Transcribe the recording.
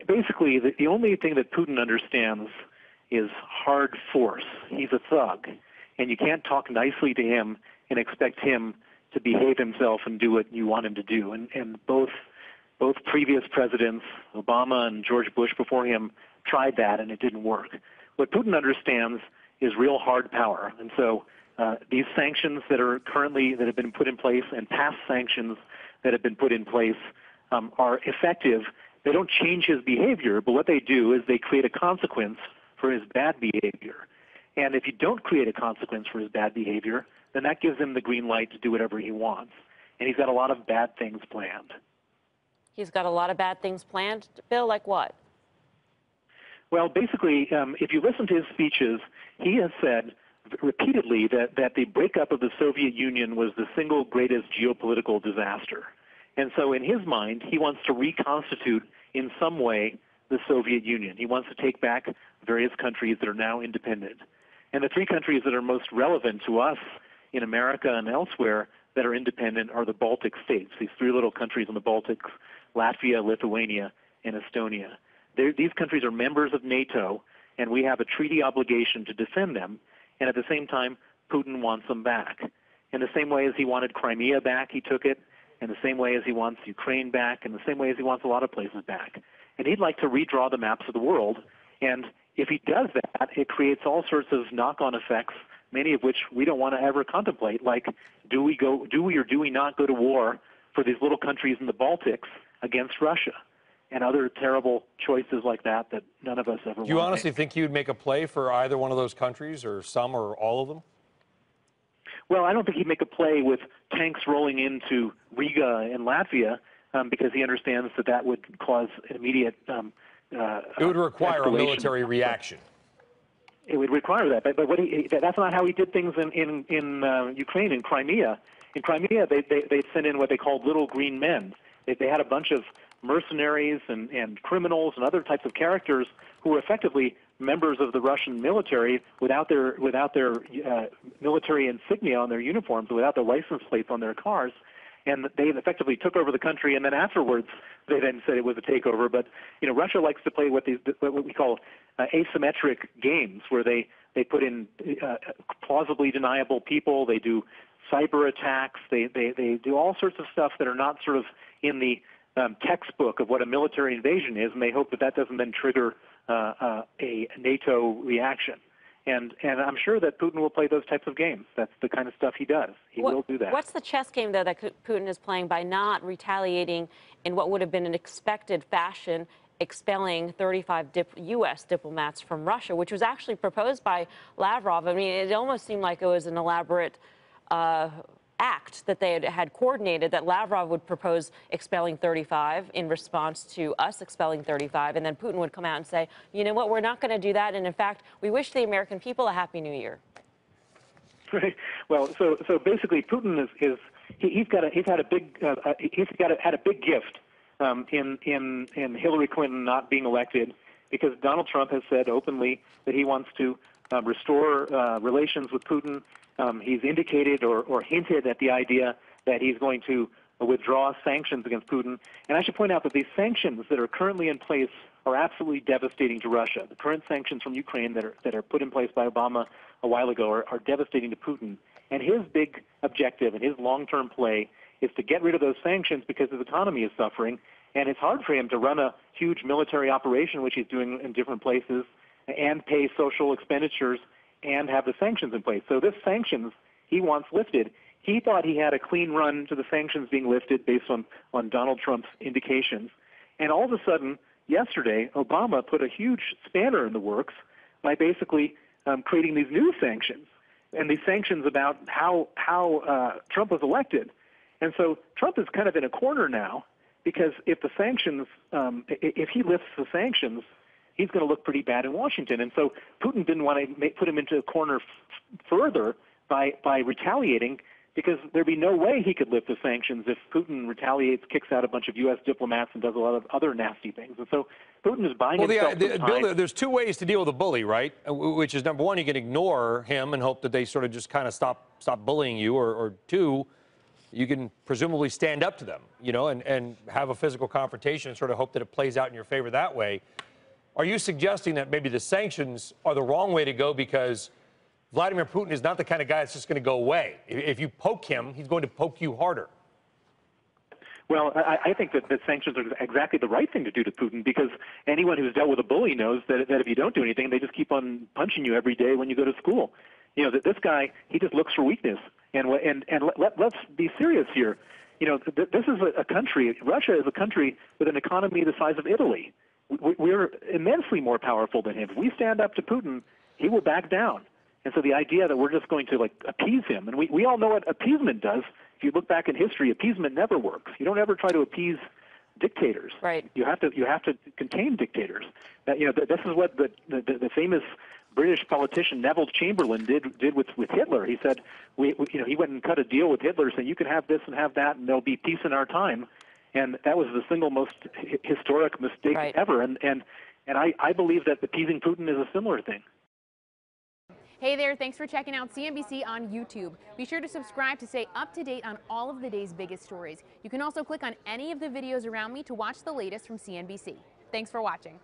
basically, the only thing that Putin understands is hard force. He's a thug, and you can't talk nicely to him and expect him to behave himself and do what you want him to do. And both previous presidents, Obama and George Bush before him, tried that, and it didn't work. What Putin understands is real hard power, and so these sanctions that have been put in place, and past sanctions that have been put in place, are effective. They don't change his behavior, but what they do is they create a consequence for his bad behavior. And if you don't create a consequence for his bad behavior, then that gives him the green light to do whatever he wants. And he's got a lot of bad things planned. He's got a lot of bad things planned, Bill, like what? Well, basically, if you listen to his speeches, he has said repeatedly that the breakup of the Soviet Union was the single greatest geopolitical disaster. And so in his mind, he wants to reconstitute in some way the Soviet Union. He wants to take back various countries that are now independent. And the three countries that are most relevant to us in America and elsewhere that are independent are the Baltic states, these three little countries in the Baltics, Latvia, Lithuania, and Estonia. These countries are members of NATO, and we have a treaty obligation to defend them. And at the same time, Putin wants them back. In the same way as he wanted Crimea back, he took it. In the same way as he wants Ukraine back, in the same way as he wants a lot of places back. And he'd like to redraw the maps of the world. And if he does that, it creates all sorts of knock-on effects, many of which we don't want to ever contemplate, like do we or do we not go to war for these little countries in the Baltics against Russia? And other terrible choices like that none of us ever want. Do you honestly think you'd make a play for either one of those countries, or some, or all of them? Well, I don't think he'd make a play with tanks rolling into Riga in Latvia because he understands that would cause an immediate it would require a military reaction. It would require that, but that's not how he did things in Ukraine, in Crimea. In Crimea, they sent in what they called little green men. They had a bunch of mercenaries and criminals and other types of characters who were effectively members of the Russian military without their military insignia on their uniforms, without their license plates on their cars, and they effectively took over the country. And then afterwards, they then said it was a takeover. But Russia likes to play what we call asymmetric games, where they put in plausibly deniable people. They do cyber attacks. They do all sorts of stuff that are not sort of in the textbook of what a military invasion is, and they hope that doesn't then trigger a NATO reaction. And I'm sure that Putin will play those types of games. That's the kind of stuff he does. He will do that. What's the chess game, though, that Putin is playing by not retaliating in what would have been an expected fashion, expelling 35 U.S. diplomats from Russia, which was actually proposed by Lavrov? I mean, it almost seemed like it was an elaborate act that they had coordinated, that Lavrov would propose expelling 35 in response to us expelling 35, and then Putin would come out and say, you know what, we're not going to do that, and in fact, we wish the American people a Happy New Year. Right. Well, so basically, Putin had a big gift in Hillary Clinton not being elected, because Donald Trump has said openly that he wants to restore relations with Putin. He's indicated or hinted at the idea that he's going to withdraw sanctions against Putin. And I should point out that these sanctions that are currently in place are absolutely devastating to Russia. The current sanctions from Ukraine that are put in place by Obama a while ago are devastating to Putin. And his big objective and his long-term play is to get rid of those sanctions because his economy is suffering. And it's hard for him to run a huge military operation, which he's doing in different places, and pay social expenditures and have the sanctions in place. So this sanctions he wants lifted. He thought he had a clean run to the sanctions being lifted based on Donald Trump's indications. And all of a sudden, yesterday, Obama put a huge spanner in the works by basically creating these new sanctions, and these sanctions about how Trump was elected. And so Trump is kind of in a corner now, because if the sanctions, if he lifts the sanctions, he's going to look pretty bad in Washington. And so Putin didn't want to put him into a corner further by retaliating, because there'd be no way he could lift the sanctions if Putin retaliates, kicks out a bunch of U.S. diplomats, and does a lot of other nasty things. And so Putin is buying himself some time. Bill, there's two ways to deal with a bully, right? Which is, number one, you can ignore him and hope that they sort of just kind of stop bullying you, or two, you can presumably stand up to them, and have a physical confrontation and sort of hope that it plays out in your favor that way. Are you suggesting that maybe the sanctions are the wrong way to go because Vladimir Putin is not the kind of guy that's just going to go away? If you poke him, he's going to poke you harder. Well, I think that sanctions are exactly the right thing to do to Putin, because anyone who's dealt with a bully knows that if you don't do anything, they just keep on punching you every day when you go to school. This guy, he just looks for weakness. And let's be serious here. This is a country, Russia is a country with an economy the size of Italy. We're immensely more powerful than him. If we stand up to Putin, he will back down. And so the idea that we're just going to appease him, and we all know what appeasement does. If you look back in history, appeasement never works. You don't ever try to appease dictators. Right. You have to contain dictators. This is what the famous British politician Neville Chamberlain did with Hitler. He said, he went and cut a deal with Hitler saying you can have this and have that, and there'll be peace in our time. And that was the single most historic mistake ever. And I believe that appeasing Putin is a similar thing. Hey there, thanks for checking out CNBC on YouTube. Be sure to subscribe to stay up to date on all of the day's biggest stories. You can also click on any of the videos around me to watch the latest from CNBC. Thanks for watching.